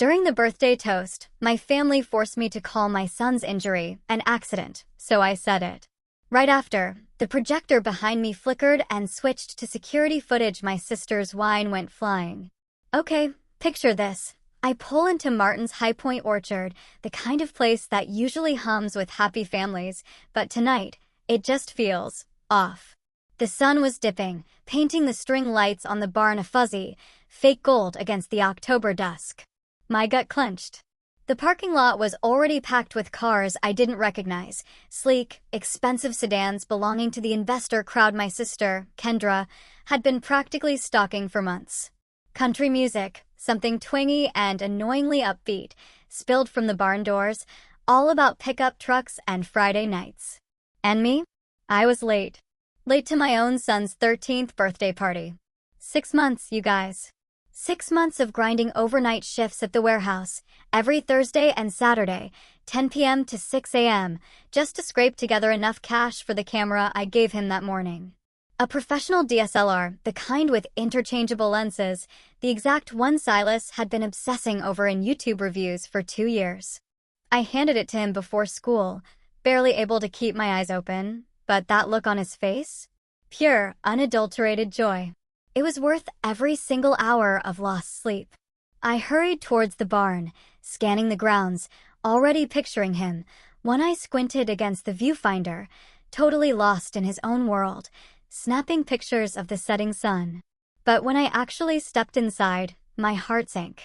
During the birthday toast, my family forced me to call my son's injury an accident, so I said it. Right after, the projector behind me flickered and switched to security footage. My sister's wine went flying. Okay, picture this. I pull into Martin's High Point Orchard, the kind of place that usually hums with happy families, but tonight, it just feels off. The sun was dipping, painting the string lights on the barn a fuzzy, fake gold against the October dusk. My gut clenched. The parking lot was already packed with cars I didn't recognize, sleek, expensive sedans belonging to the investor crowd my sister, Kendra, had been practically stalking for months. Country music, something twangy and annoyingly upbeat, spilled from the barn doors, all about pickup trucks and Friday nights. And me? I was late. Late to my own son's 13th birthday party. 6 months, you guys. 6 months of grinding overnight shifts at the warehouse, every Thursday and Saturday, 10 p.m. to 6 a.m., just to scrape together enough cash for the camera I gave him that morning. A professional DSLR, the kind with interchangeable lenses, the exact one Silas had been obsessing over in YouTube reviews for 2 years. I handed it to him before school, barely able to keep my eyes open, but that look on his face? Pure, unadulterated joy. It was worth every single hour of lost sleep. I hurried towards the barn, scanning the grounds, already picturing him. One eye squinted against the viewfinder, totally lost in his own world, snapping pictures of the setting sun. But when I actually stepped inside, my heart sank.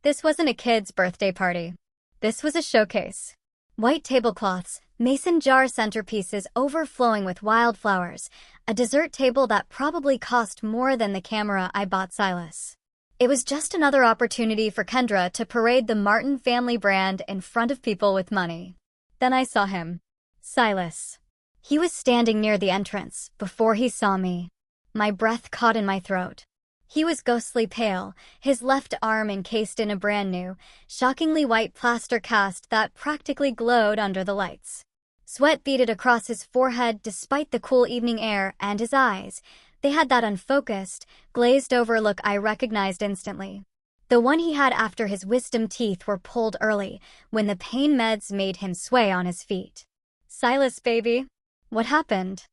This wasn't a kid's birthday party. This was a showcase. White tablecloths, mason jar centerpieces overflowing with wildflowers, a dessert table that probably cost more than the camera I bought Silas. It was just another opportunity for Kendra to parade the Martin family brand in front of people with money. Then I saw him. Silas. He was standing near the entrance, before he saw me. My breath caught in my throat. He was ghostly pale, his left arm encased in a brand new, shockingly white plaster cast that practically glowed under the lights. Sweat beaded across his forehead despite the cool evening air, and his eyes. They had that unfocused, glazed-over look I recognized instantly. The one he had after his wisdom teeth were pulled early, when the pain meds made him sway on his feet. Silas, baby. What happened?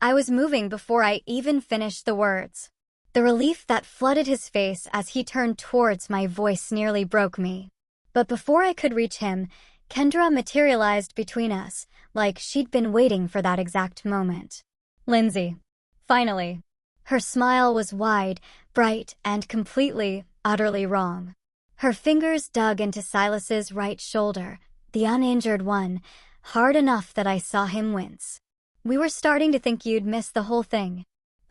I was moving before I even finished the words. The relief that flooded his face as he turned towards my voice nearly broke me. But before I could reach him, Kendra materialized between us, like she'd been waiting for that exact moment. Lindsay. Finally. Her smile was wide, bright, and completely, utterly wrong. Her fingers dug into Silas's right shoulder, the uninjured one, hard enough that I saw him wince. We were starting to think you'd missed the whole thing.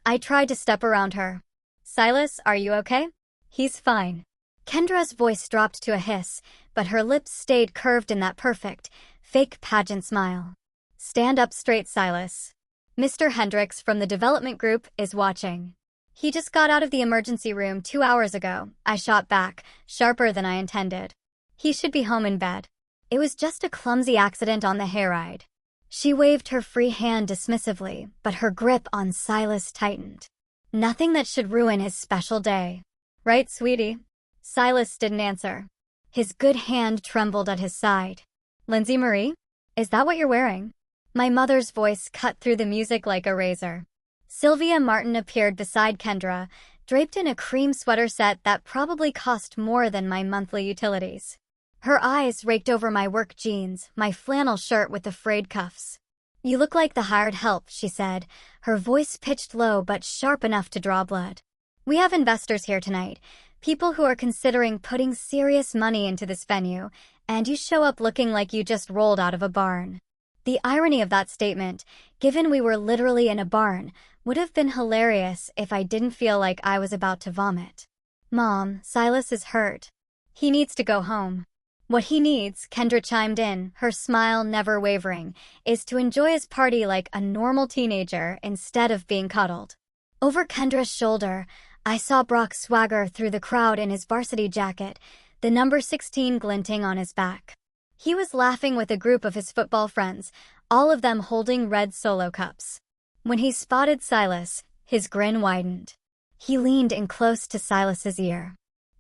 I tried to step around her. Silas, are you okay? He's fine. Kendra's voice dropped to a hiss, but her lips stayed curved in that perfect, fake pageant smile. Stand up straight, Silas. Mr. Hendricks from the development group is watching. He just got out of the emergency room 2 hours ago. I shot back, sharper than I intended. He should be home in bed. It was just a clumsy accident on the hayride. She waved her free hand dismissively, but her grip on Silas tightened. Nothing that should ruin his special day. Right, sweetie? Silas didn't answer. His good hand trembled at his side. Lindsay Marie? Is that what you're wearing? My mother's voice cut through the music like a razor. Sylvia Martin appeared beside Kendra, draped in a cream sweater set that probably cost more than my monthly utilities. Her eyes raked over my work jeans, my flannel shirt with the frayed cuffs. You look like the hired help, she said, her voice pitched low but sharp enough to draw blood. We have investors here tonight, people who are considering putting serious money into this venue, and you show up looking like you just rolled out of a barn. The irony of that statement, given we were literally in a barn, would have been hilarious if I didn't feel like I was about to vomit. Mom, Silas is hurt. He needs to go home. What he needs, Kendra chimed in, her smile never wavering, is to enjoy his party like a normal teenager instead of being cuddled. Over Kendra's shoulder, I saw Brock swagger through the crowd in his varsity jacket, the number 16 glinting on his back. He was laughing with a group of his football friends, all of them holding red Solo cups. When he spotted Silas, his grin widened. He leaned in close to Silas's ear.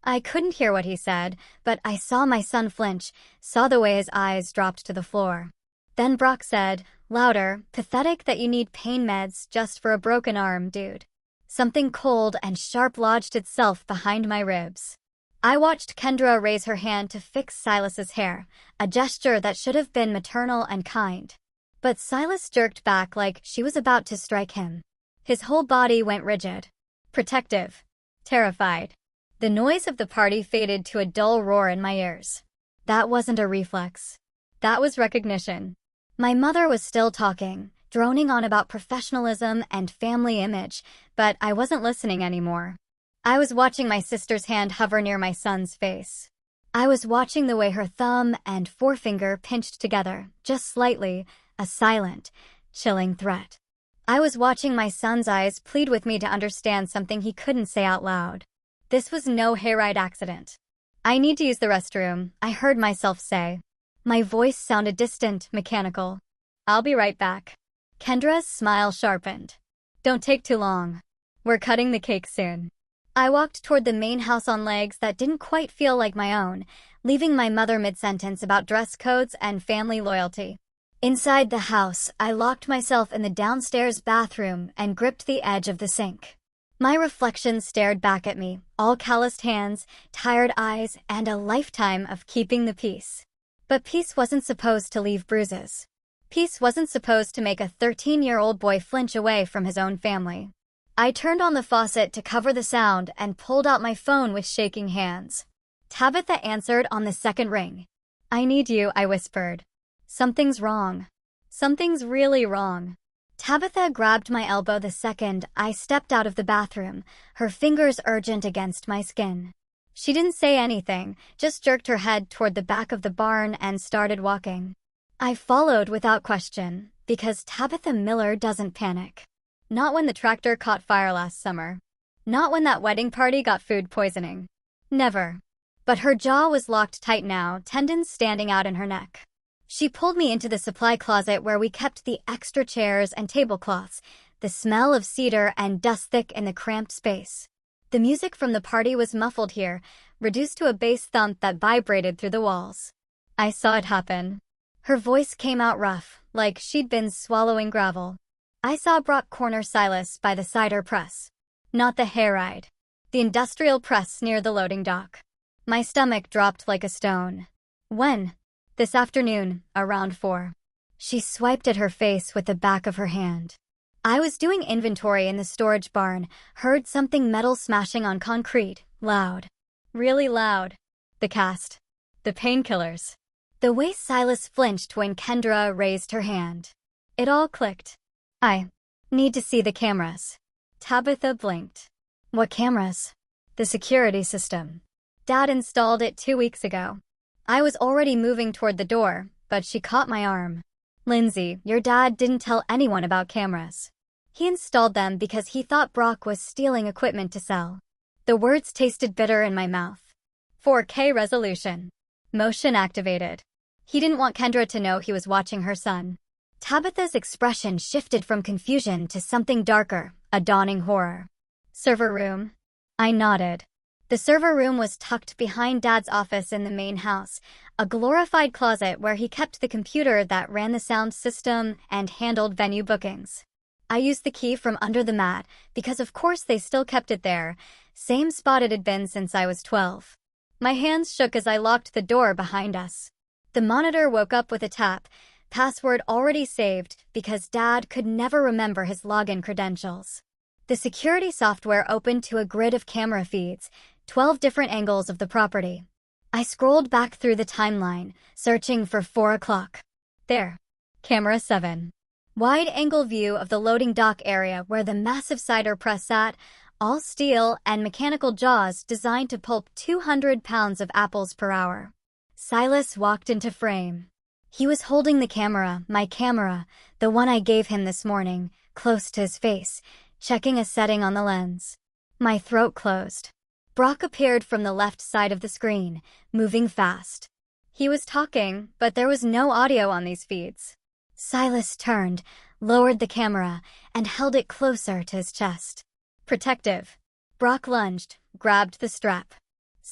I couldn't hear what he said, but I saw my son flinch, saw the way his eyes dropped to the floor. Then Brock said, louder, pathetic that you need pain meds just for a broken arm, dude. Something cold and sharp lodged itself behind my ribs. I watched Kendra raise her hand to fix Silas's hair, a gesture that should have been maternal and kind. But Silas jerked back like she was about to strike him. His whole body went rigid. Protective. Terrified. The noise of the party faded to a dull roar in my ears. That wasn't a reflex. That was recognition. My mother was still talking, droning on about professionalism and family image, but I wasn't listening anymore. I was watching my sister's hand hover near my son's face. I was watching the way her thumb and forefinger pinched together, just slightly, a silent, chilling threat. I was watching my son's eyes plead with me to understand something he couldn't say out loud. This was no hayride accident. I need to use the restroom, I heard myself say. My voice sounded distant, mechanical. I'll be right back. Kendra's smile sharpened. Don't take too long. We're cutting the cake soon. I walked toward the main house on legs that didn't quite feel like my own, leaving my mother mid-sentence about dress codes and family loyalty. Inside the house, I locked myself in the downstairs bathroom and gripped the edge of the sink. My reflection stared back at me, all calloused hands, tired eyes, and a lifetime of keeping the peace. But peace wasn't supposed to leave bruises. Peace wasn't supposed to make a 13-year-old boy flinch away from his own family. I turned on the faucet to cover the sound and pulled out my phone with shaking hands. Tabitha answered on the second ring. I need you, I whispered. Something's wrong. Something's really wrong. Tabitha grabbed my elbow the second I stepped out of the bathroom, her fingers urgent against my skin. She didn't say anything, just jerked her head toward the back of the barn and started walking. I followed without question, because Tabitha Miller doesn't panic. Not when the tractor caught fire last summer. Not when that wedding party got food poisoning. Never. But her jaw was locked tight now, tendons standing out in her neck. She pulled me into the supply closet where we kept the extra chairs and tablecloths, the smell of cedar and dust thick in the cramped space. The music from the party was muffled here, reduced to a bass thump that vibrated through the walls. I saw it happen. Her voice came out rough, like she'd been swallowing gravel. I saw Brock corner Silas by the cider press. Not the hayride. The industrial press near the loading dock. My stomach dropped like a stone. When? This afternoon, around 4. She swiped at her face with the back of her hand. I was doing inventory in the storage barn, heard something metal smashing on concrete, loud. Really loud. The cast. The painkillers. The way Silas flinched when Kendra raised her hand. It all clicked. I need to see the cameras. Tabitha blinked. What cameras? The security system. Dad installed it 2 weeks ago. I was already moving toward the door, but she caught my arm. Lindsay, your dad didn't tell anyone about cameras. He installed them because he thought Brock was stealing equipment to sell. The words tasted bitter in my mouth. 4K resolution. Motion activated. He didn't want Kendra to know he was watching her son. Tabitha's expression shifted from confusion to something darker, a dawning horror. Server room. I nodded. The server room was tucked behind Dad's office in the main house, a glorified closet where he kept the computer that ran the sound system and handled venue bookings. I used the key from under the mat because of course they still kept it there, same spot it had been since I was 12. My hands shook as I locked the door behind us. The monitor woke up with a tap, password already saved because Dad could never remember his login credentials. The security software opened to a grid of camera feeds, 12 different angles of the property. I scrolled back through the timeline, searching for 4 o'clock. There. Camera 7. Wide-angle view of the loading dock area where the massive cider press sat, all steel and mechanical jaws designed to pulp 200 pounds of apples per hour. Silas walked into frame. He was holding the camera, my camera, the one I gave him this morning, close to his face, checking a setting on the lens. My throat closed. Brock appeared from the left side of the screen, moving fast. He was talking, but there was no audio on these feeds. Silas turned, lowered the camera, and held it closer to his chest. Protective. Brock lunged, grabbed the strap.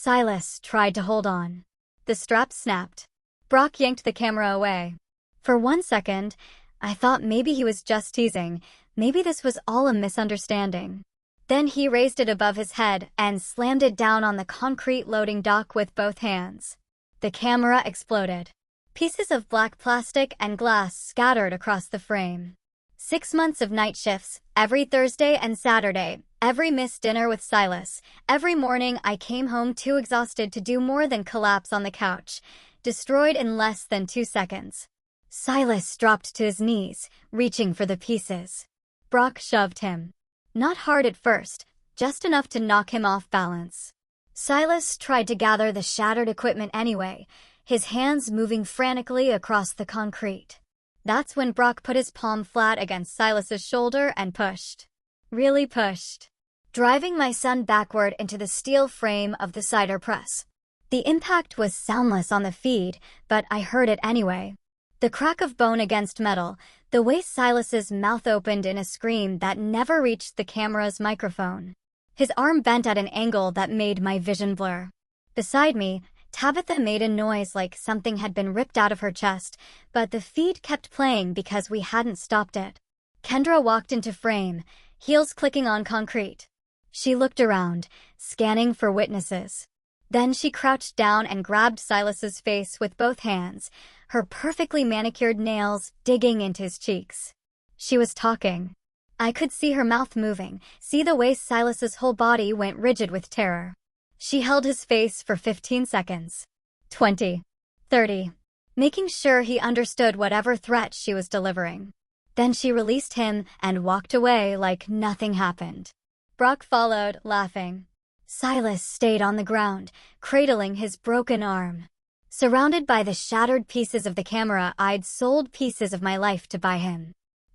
Silas tried to hold on. The strap snapped. Brock yanked the camera away. For 1 second, I thought maybe he was just teasing. Maybe this was all a misunderstanding. Then he raised it above his head and slammed it down on the concrete loading dock with both hands. The camera exploded. Pieces of black plastic and glass scattered across the frame. 6 months of night shifts, every Thursday and Saturday, every missed dinner with Silas. Every morning I came home too exhausted to do more than collapse on the couch, destroyed in less than 2 seconds. Silas dropped to his knees, reaching for the pieces. Brock shoved him. Not hard at first, just enough to knock him off balance. Silas tried to gather the shattered equipment anyway, his hands moving frantically across the concrete. That's when Brock put his palm flat against Silas's shoulder and pushed. Really pushed. Driving my son backward into the steel frame of the cider press. The impact was soundless on the feed, but I heard it anyway. The crack of bone against metal, the way Silas's mouth opened in a scream that never reached the camera's microphone. His arm bent at an angle that made my vision blur. Beside me, Tabitha made a noise like something had been ripped out of her chest, but the feed kept playing because we hadn't stopped it. Kendra walked into frame, heels clicking on concrete. She looked around, scanning for witnesses. Then she crouched down and grabbed Silas's face with both hands, her perfectly manicured nails digging into his cheeks. She was talking. I could see her mouth moving, see the way Silas's whole body went rigid with terror. She held his face for 15 seconds. 20. 30. Making sure he understood whatever threat she was delivering. Then she released him and walked away like nothing happened. Brock followed, laughing. Silas stayed on the ground, cradling his broken arm. Surrounded by the shattered pieces of the camera, I'd sold pieces of my life to buy him.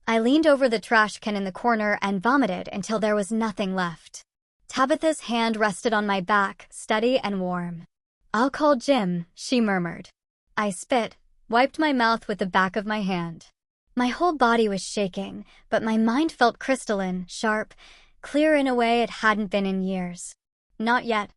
I leaned over the trash can in the corner and vomited until there was nothing left. Tabitha's hand rested on my back, steady and warm. "I'll call Jim," she murmured. I spit, wiped my mouth with the back of my hand. My whole body was shaking, but my mind felt crystalline, sharp, clear in a way it hadn't been in years. Not yet.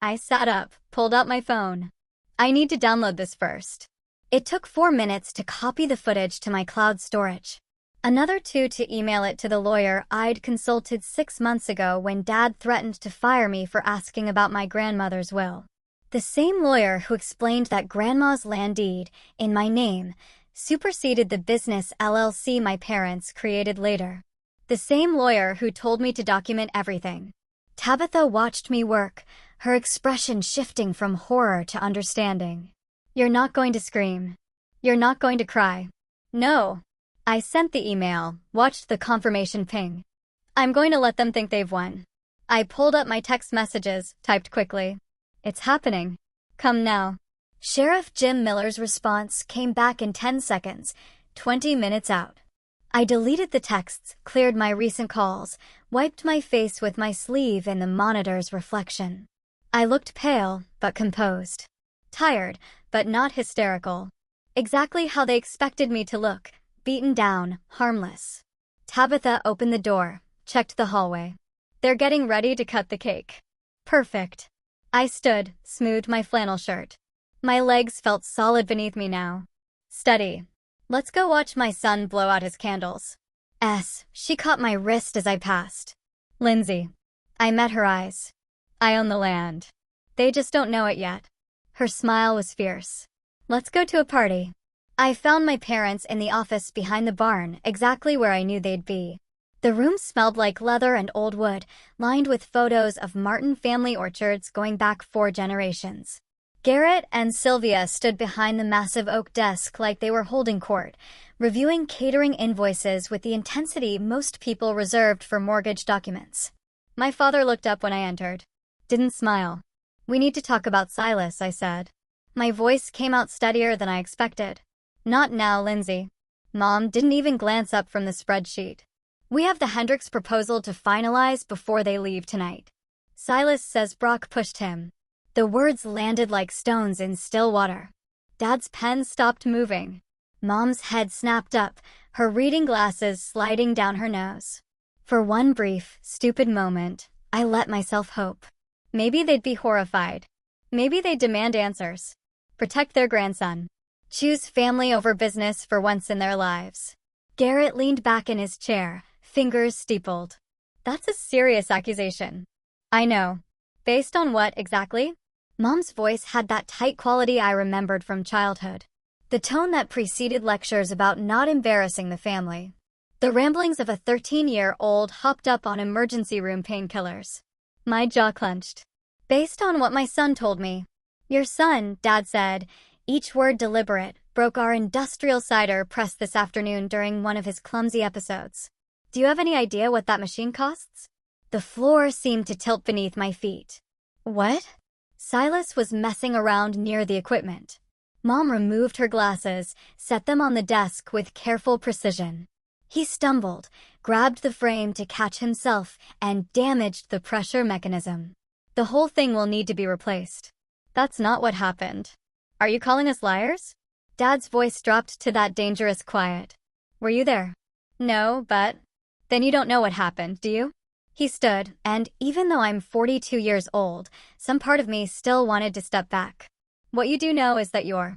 I sat up, pulled out my phone. I need to download this first. It took 4 minutes to copy the footage to my cloud storage. Another 2 to email it to the lawyer I'd consulted 6 months ago when Dad threatened to fire me for asking about my grandmother's will. The same lawyer who explained that Grandma's land deed, in my name, superseded the business LLC my parents created later. The same lawyer who told me to document everything. Tabitha watched me work, her expression shifting from horror to understanding. "You're not going to scream. You're not going to cry." "No." I sent the email, watched the confirmation ping. "I'm going to let them think they've won." I pulled up my text messages, typed quickly. "It's happening. Come now." Sheriff Jim Miller's response came back in 10 seconds, 20 minutes out. I deleted the texts, cleared my recent calls, wiped my face with my sleeve in the monitor's reflection. I looked pale, but composed. Tired, but not hysterical. Exactly how they expected me to look, beaten down, harmless. Tabitha opened the door, checked the hallway. "They're getting ready to cut the cake." Perfect. I stood, smoothed my flannel shirt. My legs felt solid beneath me now. "Steady. Let's go watch my son blow out his candles." She caught my wrist as I passed. "Lindsay." I met her eyes. "I own the land. They just don't know it yet." Her smile was fierce. "Let's go to a party." I found my parents in the office behind the barn, exactly where I knew they'd be. The room smelled like leather and old wood, lined with photos of Martin family orchards going back 4 generations. Garrett and Sylvia stood behind the massive oak desk like they were holding court, reviewing catering invoices with the intensity most people reserved for mortgage documents. My father looked up when I entered. Didn't smile. "We need to talk about Silas," I said. My voice came out steadier than I expected. "Not now, Lindsay." Mom didn't even glance up from the spreadsheet. "We have the Hendricks proposal to finalize before they leave tonight. Silas says Brock pushed him." The words landed like stones in still water. Dad's pen stopped moving. Mom's head snapped up, her reading glasses sliding down her nose. For one brief, stupid moment, I let myself hope. Maybe they'd be horrified. Maybe they demand answers. Protect their grandson. Choose family over business for once in their lives. Garrett leaned back in his chair, fingers steepled. That's a serious accusation. I know. Based on what, exactly? Mom's voice had that tight quality I remembered from childhood. The tone that preceded lectures about not embarrassing the family. The ramblings of a 13-year-old hopped up on emergency room painkillers. My jaw clenched. Based on what my son told me. Your son, Dad said, each word deliberate, broke our industrial cider press this afternoon during one of his clumsy episodes. Do you have any idea what that machine costs? The floor seemed to tilt beneath my feet. What? Silas was messing around near the equipment. Mom removed her glasses, set them on the desk with careful precision. He stumbled, grabbed the frame to catch himself, and damaged the pressure mechanism. The whole thing will need to be replaced. That's not what happened. Are you calling us liars? Dad's voice dropped to that dangerous quiet. Were you there? No, but... Then you don't know what happened, do you? He stood, and even though I'm 42 years old, some part of me still wanted to step back. What you do know is that your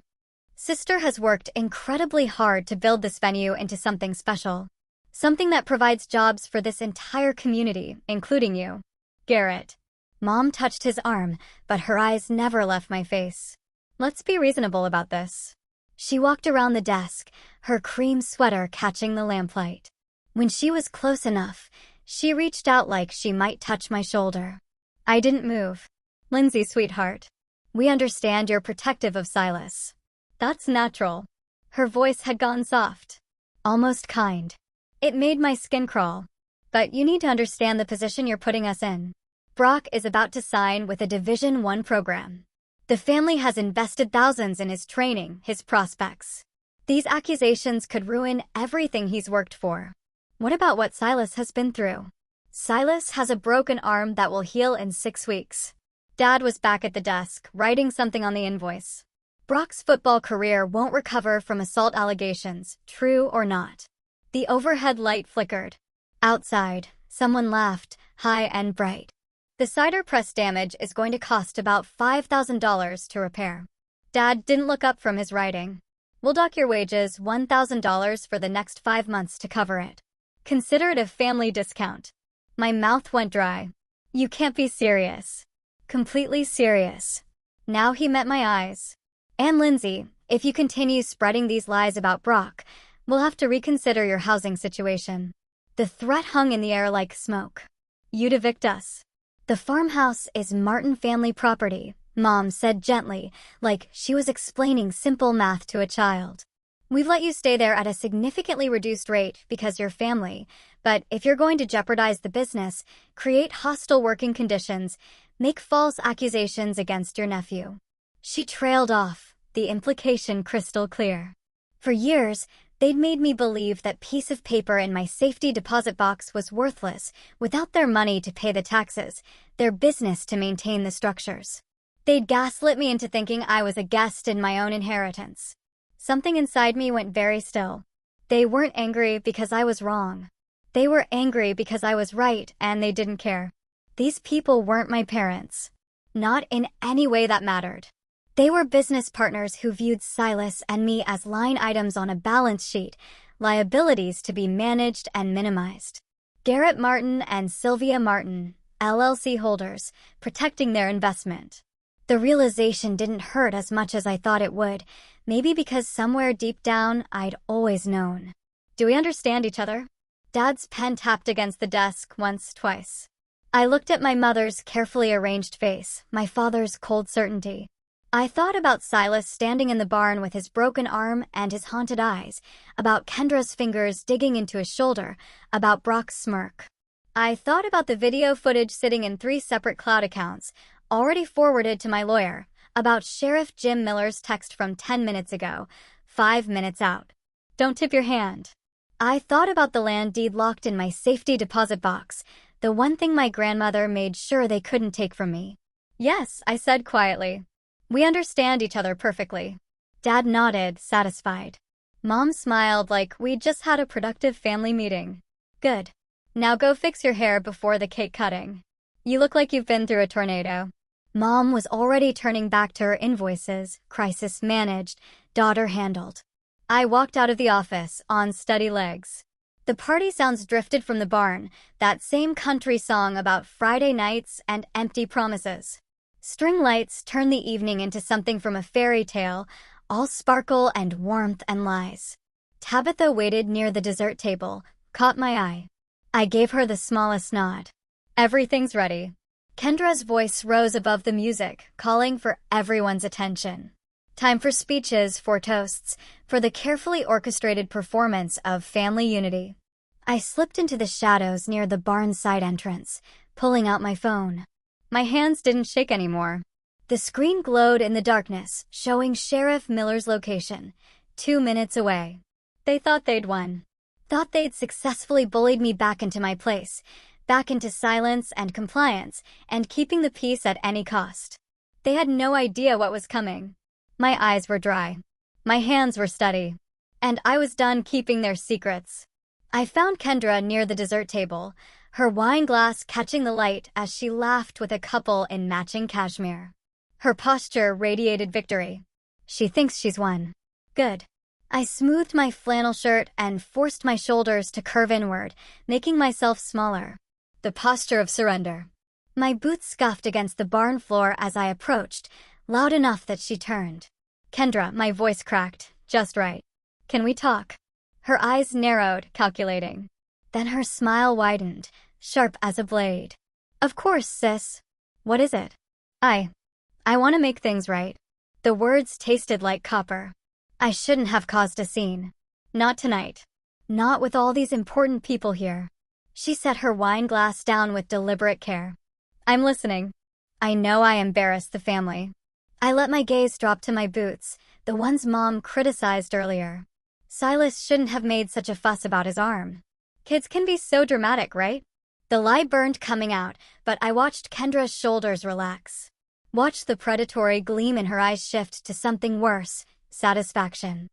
sister has worked incredibly hard to build this venue into something special. Something that provides jobs for this entire community, including you. Garrett. Mom touched his arm, but her eyes never left my face. Let's be reasonable about this. She walked around the desk, her cream sweater catching the lamplight. When she was close enough, she reached out like she might touch my shoulder. I didn't move. Lindsay, sweetheart. We understand you're protective of Silas. That's natural. Her voice had gone soft. Almost kind. It made my skin crawl. But you need to understand the position you're putting us in. Brock is about to sign with a Division I program. The family has invested thousands in his training, his prospects. These accusations could ruin everything he's worked for. What about what Silas has been through? Silas has a broken arm that will heal in 6 weeks. Dad was back at the desk, writing something on the invoice. Brock's football career won't recover from assault allegations, true or not. The overhead light flickered. Outside, someone laughed, high and bright. The cider press damage is going to cost about $5,000 to repair. Dad didn't look up from his writing. We'll dock your wages $1,000 for the next 5 months to cover it. Consider it a family discount. My mouth went dry. You can't be serious. Completely serious. Now he met my eyes. And Lindsay, if you continue spreading these lies about Brock, we'll have to reconsider your housing situation. The threat hung in the air like smoke. You'd evict us. The farmhouse is Martin family property, Mom said gently, like she was explaining simple math to a child. We've let you stay there at a significantly reduced rate because you're family, but if you're going to jeopardize the business, create hostile working conditions, make false accusations against your nephew. She trailed off, the implication crystal clear. For years, they'd made me believe that piece of paper in my safety deposit box was worthless without their money to pay the taxes, their business to maintain the structures. They'd gaslit me into thinking I was a guest in my own inheritance. Something inside me went very still. They weren't angry because I was wrong. They were angry because I was right and they didn't care. These people weren't my parents. Not in any way that mattered. They were business partners who viewed Silas and me as line items on a balance sheet, liabilities to be managed and minimized. Garrett Martin and Sylvia Martin, LLC holders, protecting their investment. The realization didn't hurt as much as I thought it would, maybe because somewhere deep down I'd always known. Do we understand each other? Dad's pen tapped against the desk once, twice. I looked at my mother's carefully arranged face, my father's cold certainty. I thought about Silas standing in the barn with his broken arm and his haunted eyes, about Kendra's fingers digging into his shoulder, about Brock's smirk. I thought about the video footage sitting in 3 separate cloud accounts, already forwarded to my lawyer, about Sheriff Jim Miller's text from 10 minutes ago, 5 minutes out. Don't tip your hand. I thought about the land deed locked in my safety deposit box, the one thing my grandmother made sure they couldn't take from me. Yes, I said quietly. We understand each other perfectly. Dad nodded, satisfied. Mom smiled like we'd just had a productive family meeting. Good. Now go fix your hair before the cake cutting. You look like you've been through a tornado. Mom was already turning back to her invoices, crisis managed, daughter handled. I walked out of the office on steady legs. The party sounds drifted from the barn, that same country song about Friday nights and empty promises. String lights turn the evening into something from a fairy tale, all sparkle and warmth and lies. Tabitha waited near the dessert table, caught my eye. I gave her the smallest nod. Everything's ready. Kendra's voice rose above the music, calling for everyone's attention. Time for speeches, for toasts, for the carefully orchestrated performance of family unity. I slipped into the shadows near the barn side entrance, pulling out my phone. My hands didn't shake anymore. The screen glowed in the darkness, showing Sheriff Miller's location, 2 minutes away. They thought they'd won. Thought they'd successfully bullied me back into my place, back into silence and compliance, and keeping the peace at any cost. They had no idea what was coming. My eyes were dry. My hands were steady. And I was done keeping their secrets. I found Kendra near the dessert table, her wine glass catching the light as she laughed with a couple in matching cashmere. Her posture radiated victory. She thinks she's won. Good. I smoothed my flannel shirt and forced my shoulders to curve inward, making myself smaller. The posture of surrender. My boots scuffed against the barn floor as I approached, loud enough that she turned. Kendra, my voice cracked, just right. Can we talk? Her eyes narrowed, calculating. Then her smile widened, sharp as a blade. Of course, sis. What is it? I want to make things right. The words tasted like copper. I shouldn't have caused a scene. Not tonight. Not with all these important people here. She set her wine glass down with deliberate care. I'm listening. I know I embarrassed the family. I let my gaze drop to my boots, the ones Mom criticized earlier. Silas shouldn't have made such a fuss about his arm. Kids can be so dramatic, right? The lie burned coming out, but I watched Kendra's shoulders relax. Watched the predatory gleam in her eyes shift to something worse, satisfaction.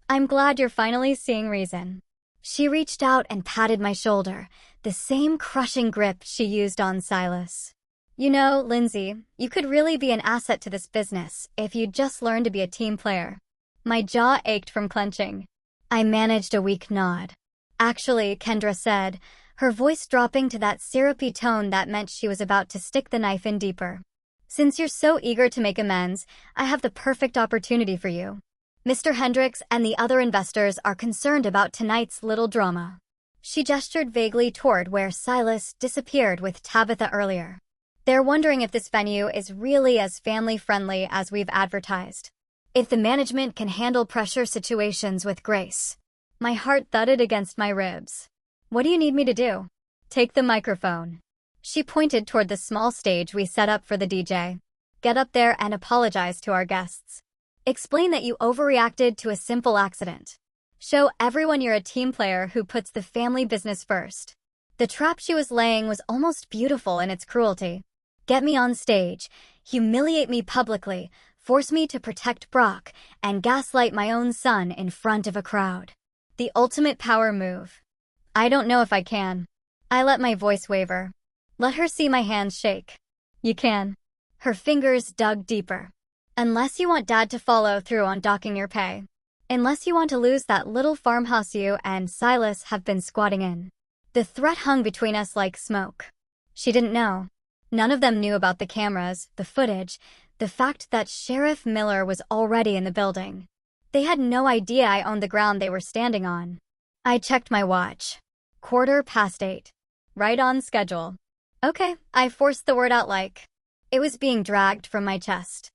I'm glad you're finally seeing reason. She reached out and patted my shoulder, the same crushing grip she used on Silas. You know, Lindsay, you could really be an asset to this business if you'd just learn to be a team player. My jaw ached from clenching. I managed a weak nod. Actually, Kendra said, her voice dropping to that syrupy tone that meant she was about to stick the knife in deeper. Since you're so eager to make amends, I have the perfect opportunity for you. Mr. Hendricks and the other investors are concerned about tonight's little drama. She gestured vaguely toward where Silas disappeared with Tabitha earlier. They're wondering if this venue is really as family-friendly as we've advertised. If the management can handle pressure situations with grace. My heart thudded against my ribs. What do you need me to do? Take the microphone. She pointed toward the small stage we set up for the DJ. Get up there and apologize to our guests. Explain that you overreacted to a simple accident. Show everyone you're a team player who puts the family business first. The trap she was laying was almost beautiful in its cruelty. Get me on stage, humiliate me publicly, force me to protect Brock, and gaslight my own son in front of a crowd. The ultimate power move. I don't know if I can. I let my voice waver. Let her see my hands shake. You can. Her fingers dug deeper. Unless you want Dad to follow through on docking your pay. Unless you want to lose that little farmhouse you and Silas have been squatting in. The threat hung between us like smoke. She didn't know. None of them knew about the cameras, the footage, the fact that Sheriff Miller was already in the building. They had no idea I owned the ground they were standing on. I checked my watch. 8:15. Right on schedule. Okay, I forced the word out like it was being dragged from my chest.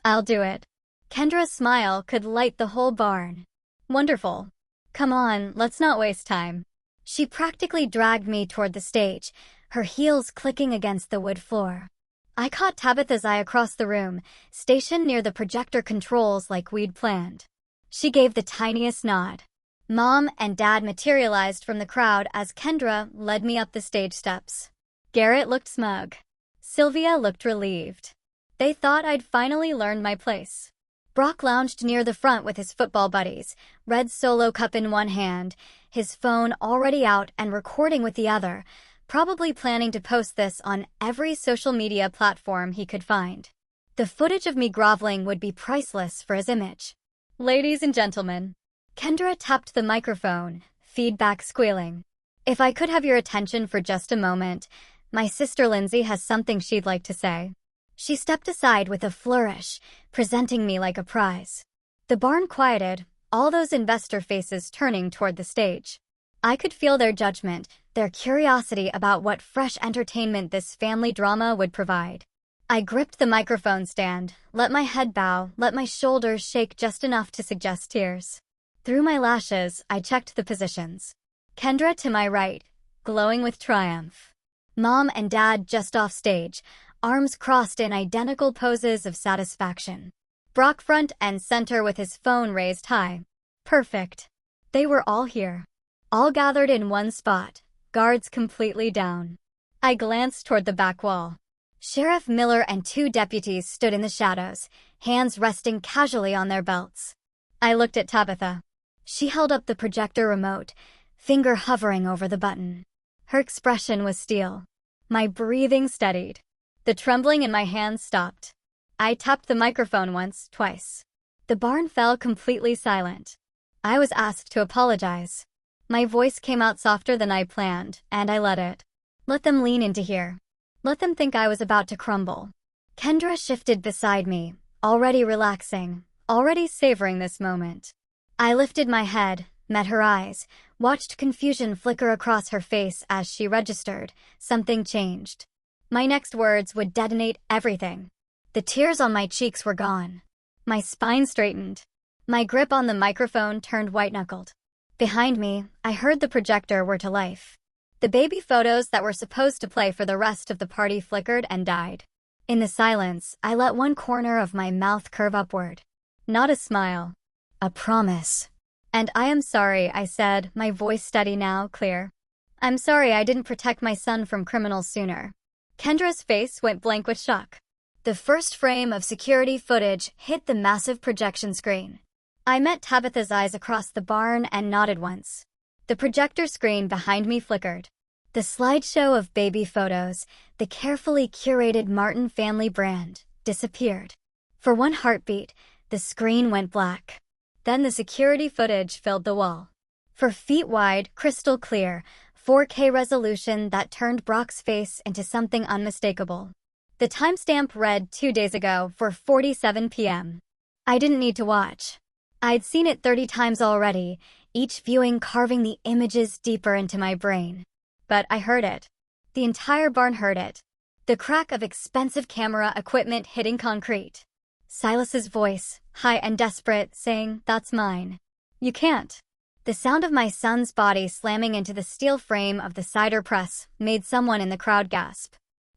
I'll do it. Kendra's smile could light the whole barn. Wonderful. Come on, let's not waste time. She practically dragged me toward the stage, her heels clicking against the wood floor. I caught Tabitha's eye across the room, stationed near the projector controls like we'd planned. She gave the tiniest nod. Mom and Dad materialized from the crowd as Kendra led me up the stage steps. Garrett looked smug. Sylvia looked relieved. They thought I'd finally learned my place. Brock lounged near the front with his football buddies, red Solo cup in one hand, his phone already out and recording with the other, probably planning to post this on every social media platform he could find. The footage of me groveling would be priceless for his image. Ladies and gentlemen, Kendra tapped the microphone, feedback squealing. If I could have your attention for just a moment, my sister Lindsay has something she'd like to say. She stepped aside with a flourish, presenting me like a prize. The barn quieted, all those investor faces turning toward the stage. I could feel their judgment, their curiosity about what fresh entertainment this family drama would provide. I gripped the microphone stand, let my head bow, let my shoulders shake just enough to suggest tears. Through my lashes, I checked the positions. Kendra to my right, glowing with triumph. Mom and Dad just off stage, arms crossed in identical poses of satisfaction. Brock front and center with his phone raised high. Perfect. They were all here. All gathered in one spot, guards completely down. I glanced toward the back wall. Sheriff Miller and 2 deputies stood in the shadows, hands resting casually on their belts. I looked at Tabitha. She held up the projector remote, finger hovering over the button. Her expression was steel. My breathing steadied. The trembling in my hands stopped. I tapped the microphone once, twice. The barn fell completely silent. I was asked to apologize. My voice came out softer than I planned, and I let it. Let them lean into here. Let them think I was about to crumble. Kendra shifted beside me, already relaxing, already savoring this moment. I lifted my head, met her eyes, watched confusion flicker across her face as she registered. Something changed. My next words would detonate everything. The tears on my cheeks were gone. My spine straightened. My grip on the microphone turned white-knuckled. Behind me, I heard the projector whir to life. The baby photos that were supposed to play for the rest of the party flickered and died. In the silence, I let one corner of my mouth curve upward. Not a smile. A promise. And I am sorry, I said, my voice steady now, clear. I'm sorry I didn't protect my son from criminals sooner. Kendra's face went blank with shock. The first frame of security footage hit the massive projection screen. I met Tabitha's eyes across the barn and nodded once. The projector screen behind me flickered. The slideshow of baby photos, the carefully curated Martin family brand, disappeared. For one heartbeat, the screen went black. Then the security footage filled the wall. For feet wide, crystal clear, 4K resolution that turned Brock's face into something unmistakable. The timestamp read 2 days ago for 47 p.m. I didn't need to watch. I'd seen it 30 times already, each viewing carving the images deeper into my brain. But I heard it. The entire barn heard it. The crack of expensive camera equipment hitting concrete. Silas's voice, high and desperate, saying, "That's mine. You can't." The sound of my son's body slamming into the steel frame of the cider press made someone in the crowd gasp.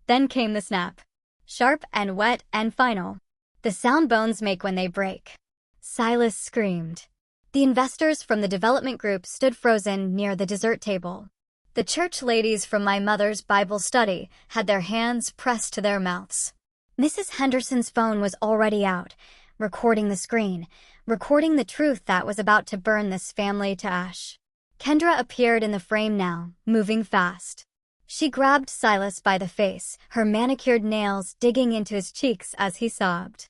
Then came the snap. Sharp and wet and final. The sound bones make when they break. Silas screamed. The investors from the development group stood frozen near the dessert table. The church ladies from my mother's Bible study had their hands pressed to their mouths. Mrs. Henderson's phone was already out, recording the screen, recording the truth that was about to burn this family to ash. Kendra appeared in the frame now, moving fast. She grabbed Silas by the face, her manicured nails digging into his cheeks as he sobbed.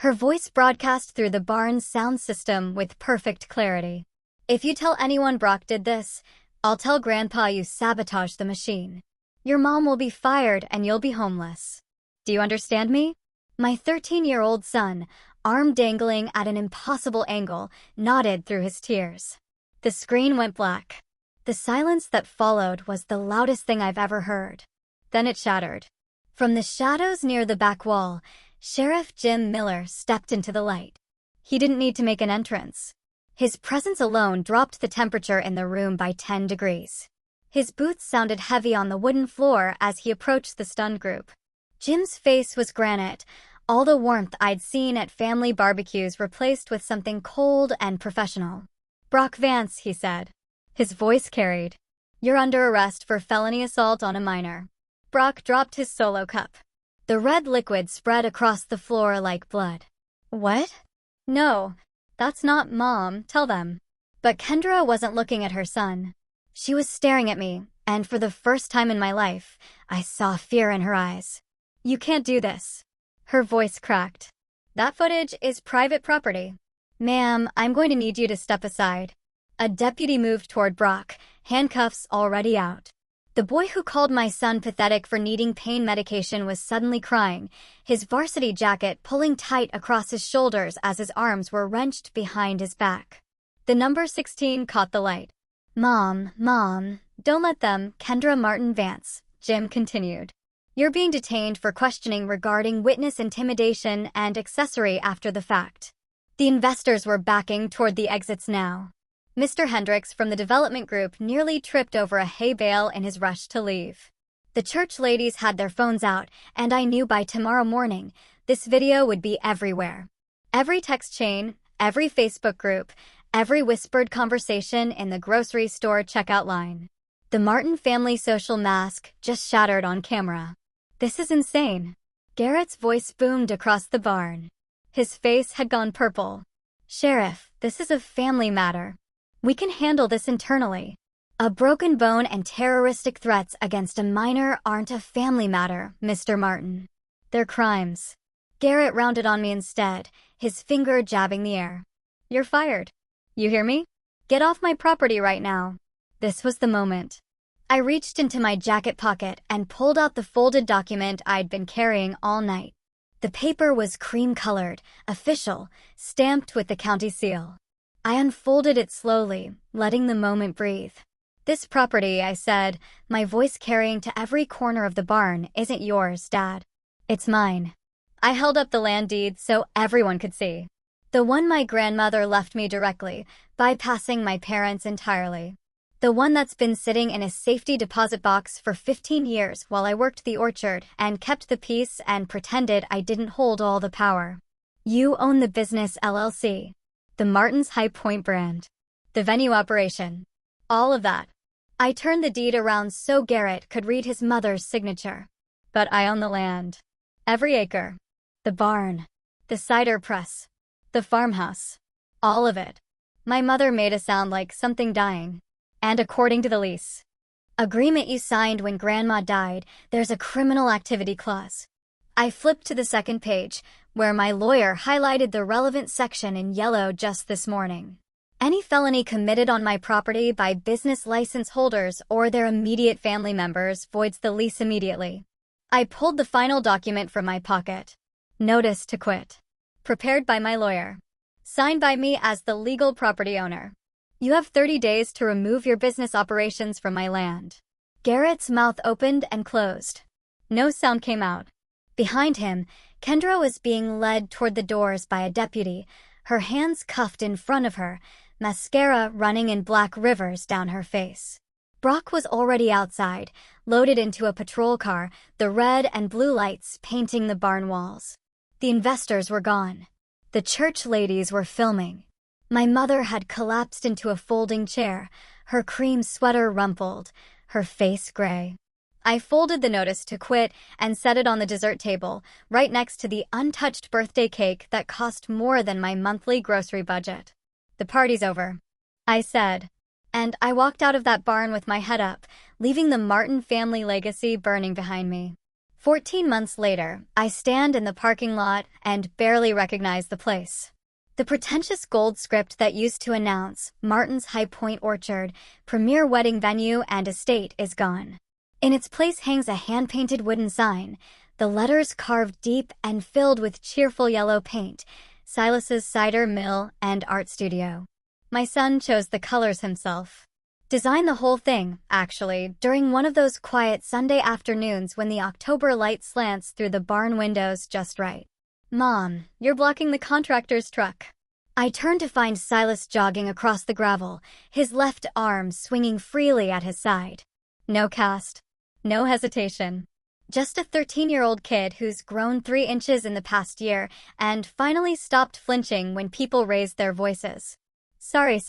Her voice broadcast through the barn's sound system with perfect clarity. "If you tell anyone Brock did this, I'll tell Grandpa you sabotaged the machine. Your mom will be fired and you'll be homeless. Do you understand me?" My 13-year-old son, arm dangling at an impossible angle, nodded through his tears. The screen went black. The silence that followed was the loudest thing I've ever heard. Then it shattered. From the shadows near the back wall, Sheriff Jim Miller stepped into the light. He didn't need to make an entrance. His presence alone dropped the temperature in the room by 10 degrees. His boots sounded heavy on the wooden floor as he approached the stunned group. Jim's face was granite, all the warmth I'd seen at family barbecues replaced with something cold and professional. "Brock Vance," he said. His voice carried. "You're under arrest for felony assault on a minor." Brock dropped his solo cup. The red liquid spread across the floor like blood. "What?" "No, that's not Mom, tell them." But Kendra wasn't looking at her son. She was staring at me, and for the first time in my life, I saw fear in her eyes. "You can't do this." Her voice cracked. "That footage is private property. Ma'am, I'm going to need you to step aside." A deputy moved toward Brock, handcuffs already out. The boy who called my son pathetic for needing pain medication was suddenly crying, his varsity jacket pulling tight across his shoulders as his arms were wrenched behind his back. The number 16 caught the light. Mom, don't let them," Kendra Martin Vance, Jim continued. "You're being detained for questioning regarding witness intimidation and accessory after the fact." The investors were backing toward the exits now. Mr. Hendricks from the development group nearly tripped over a hay bale in his rush to leave. The church ladies had their phones out, and I knew by tomorrow morning this video would be everywhere. Every text chain, every Facebook group, every whispered conversation in the grocery store checkout line. The Martin family social mask just shattered on camera. "This is insane." Garrett's voice boomed across the barn. His face had gone purple. "Sheriff, this is a family matter. We can handle this internally. A broken bone and terroristic threats against a minor aren't a family matter, Mr. Martin. They're crimes." Garrett rounded on me instead, his finger jabbing the air. "You're fired. You hear me? Get off my property right now." This was the moment. I reached into my jacket pocket and pulled out the folded document I'd been carrying all night. The paper was cream-colored, official, stamped with the county seal. I unfolded it slowly, letting the moment breathe. "This property," I said, my voice carrying to every corner of the barn, "isn't yours, Dad. It's mine." I held up the land deed so everyone could see. The one my grandmother left me directly, bypassing my parents entirely. The one that's been sitting in a safety deposit box for 15 years while I worked the orchard and kept the peace and pretended I didn't hold all the power. "You own the business LLC. The Martin's High Point brand. The venue operation. All of that." I turned the deed around so Garrett could read his mother's signature. "But I own the land. Every acre. The barn. The cider press. The farmhouse. All of it." My mother made a sound like something dying. "And according to the lease agreement you signed when Grandma died, there's a criminal activity clause." I flipped to the second page, where my lawyer highlighted the relevant section in yellow just this morning. "Any felony committed on my property by business license holders or their immediate family members voids the lease immediately." I pulled the final document from my pocket. "Notice to quit. Prepared by my lawyer. Signed by me as the legal property owner. You have 30 days to remove your business operations from my land." Garrett's mouth opened and closed. No sound came out. Behind him, Kendra was being led toward the doors by a deputy, her hands cuffed in front of her, mascara running in black rivers down her face. Brock was already outside, loaded into a patrol car, the red and blue lights painting the barn walls. The investors were gone. The church ladies were filming. My mother had collapsed into a folding chair, her cream sweater rumpled, her face gray. I folded the notice to quit and set it on the dessert table, right next to the untouched birthday cake that cost more than my monthly grocery budget. "The party's over," I said, and I walked out of that barn with my head up, leaving the Martin family legacy burning behind me. 14 months later, I stand in the parking lot and barely recognize the place. The pretentious gold script that used to announce Martin's High Point Orchard, premier wedding venue and estate is gone. In its place hangs a hand-painted wooden sign, the letters carved deep and filled with cheerful yellow paint, Silas's Cider Mill and Art Studio. My son chose the colors himself. Designed the whole thing, actually, during one of those quiet Sunday afternoons when the October light slants through the barn windows just right. "Mom, you're blocking the contractor's truck." I turned to find Silas jogging across the gravel, his left arm swinging freely at his side. No cast. No hesitation. Just a 13-year-old kid who's grown 3 inches in the past year and finally stopped flinching when people raised their voices. Sorry.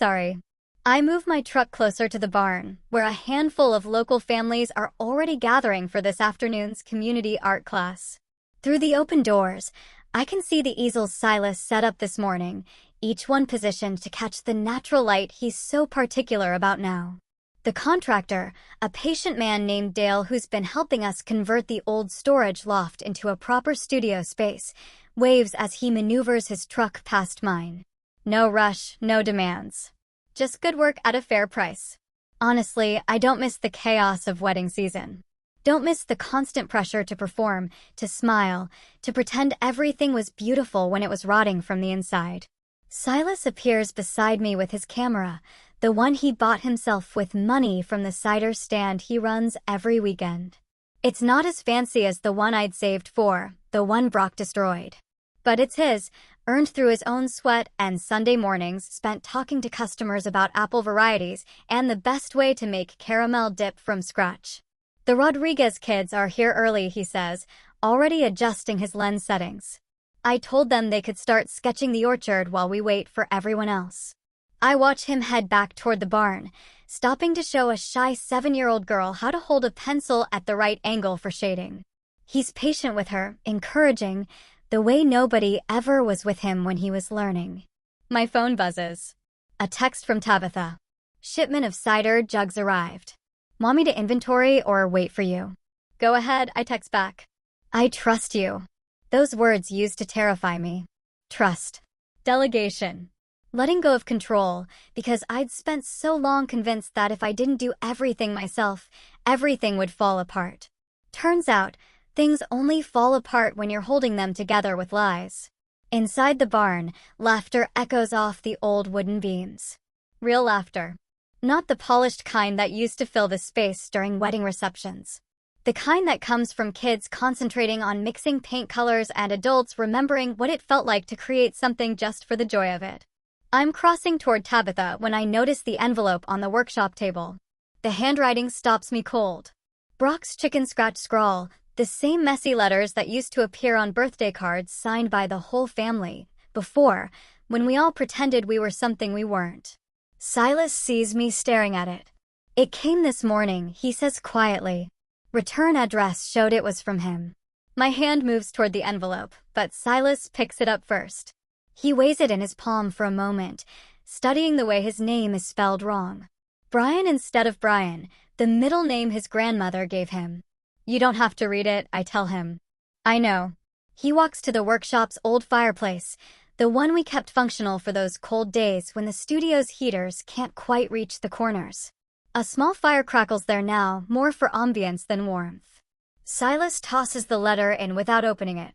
I move my truck closer to the barn, where a handful of local families are already gathering for this afternoon's community art class. Through the open doors, I can see the easels Silas set up this morning, each one positioned to catch the natural light he's so particular about now. The contractor, a patient man named Dale who's been helping us convert the old storage loft into a proper studio space, waves as he maneuvers his truck past mine. No rush, no demands. Just good work at a fair price. Honestly, I don't miss the chaos of wedding season. Don't miss the constant pressure to perform, to smile, to pretend everything was beautiful when it was rotting from the inside. Silas appears beside me with his camera, the one he bought himself with money from the cider stand he runs every weekend. It's not as fancy as the one I'd saved for, the one Brock destroyed. But it's his, earned through his own sweat and Sunday mornings spent talking to customers about apple varieties and the best way to make caramel dip from scratch. The Rodriguez kids are here early, he says, already adjusting his lens settings. I told them they could start sketching the orchard while we wait for everyone else. I watch him head back toward the barn, stopping to show a shy 7-year-old girl how to hold a pencil at the right angle for shading. He's patient with her, encouraging, the way nobody ever was with him when he was learning. My phone buzzes. A text from Tabitha. Shipment of cider jugs arrived. Want me to inventory or wait for you? Go ahead, I text back. I trust you. Those words used to terrify me. Trust. Delegation. Letting go of control, because I'd spent so long convinced that if I didn't do everything myself, everything would fall apart. Turns out, things only fall apart when you're holding them together with lies. Inside the barn, laughter echoes off the old wooden beams. Real laughter. Not the polished kind that used to fill the space during wedding receptions. The kind that comes from kids concentrating on mixing paint colors and adults remembering what it felt like to create something just for the joy of it. I'm crossing toward Tabitha when I notice the envelope on the workshop table. The handwriting stops me cold. Brock's chicken scratch scrawl, the same messy letters that used to appear on birthday cards signed by the whole family, before, when we all pretended we were something we weren't. Silas sees me staring at it. It came this morning, he says quietly. Return address showed it was from him. My hand moves toward the envelope, but Silas picks it up first. He weighs it in his palm for a moment, studying the way his name is spelled wrong. Brian instead of Brian, the middle name his grandmother gave him. You don't have to read it, I tell him. I know. He walks to the workshop's old fireplace, the one we kept functional for those cold days when the studio's heaters can't quite reach the corners. A small fire crackles there now, more for ambience than warmth. Silas tosses the letter in without opening it.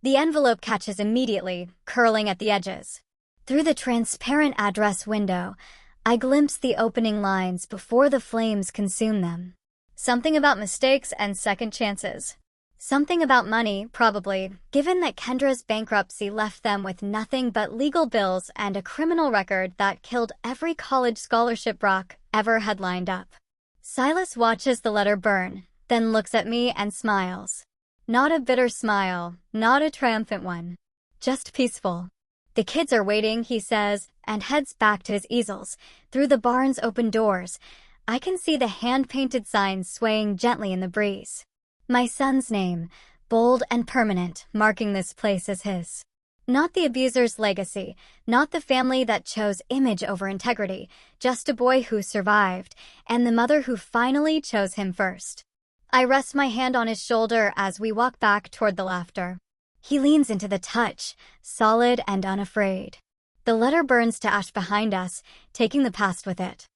The envelope catches immediately, curling at the edges. Through the transparent address window, I glimpse the opening lines before the flames consume them. Something about mistakes and second chances. Something about money, probably, given that Kendra's bankruptcy left them with nothing but legal bills and a criminal record that killed every college scholarship Brock ever had lined up. Silas watches the letter burn, then looks at me and smiles. Not a bitter smile, not a triumphant one. Just peaceful. The kids are waiting, he says, and heads back to his easels. Through the barn's open doors, I can see the hand-painted signs swaying gently in the breeze. My son's name, bold and permanent, marking this place as his. Not the abuser's legacy, not the family that chose image over integrity, just a boy who survived, and the mother who finally chose him first. I rest my hand on his shoulder as we walk back toward the laughter. He leans into the touch, solid and unafraid. The letter burns to ash behind us, taking the past with it.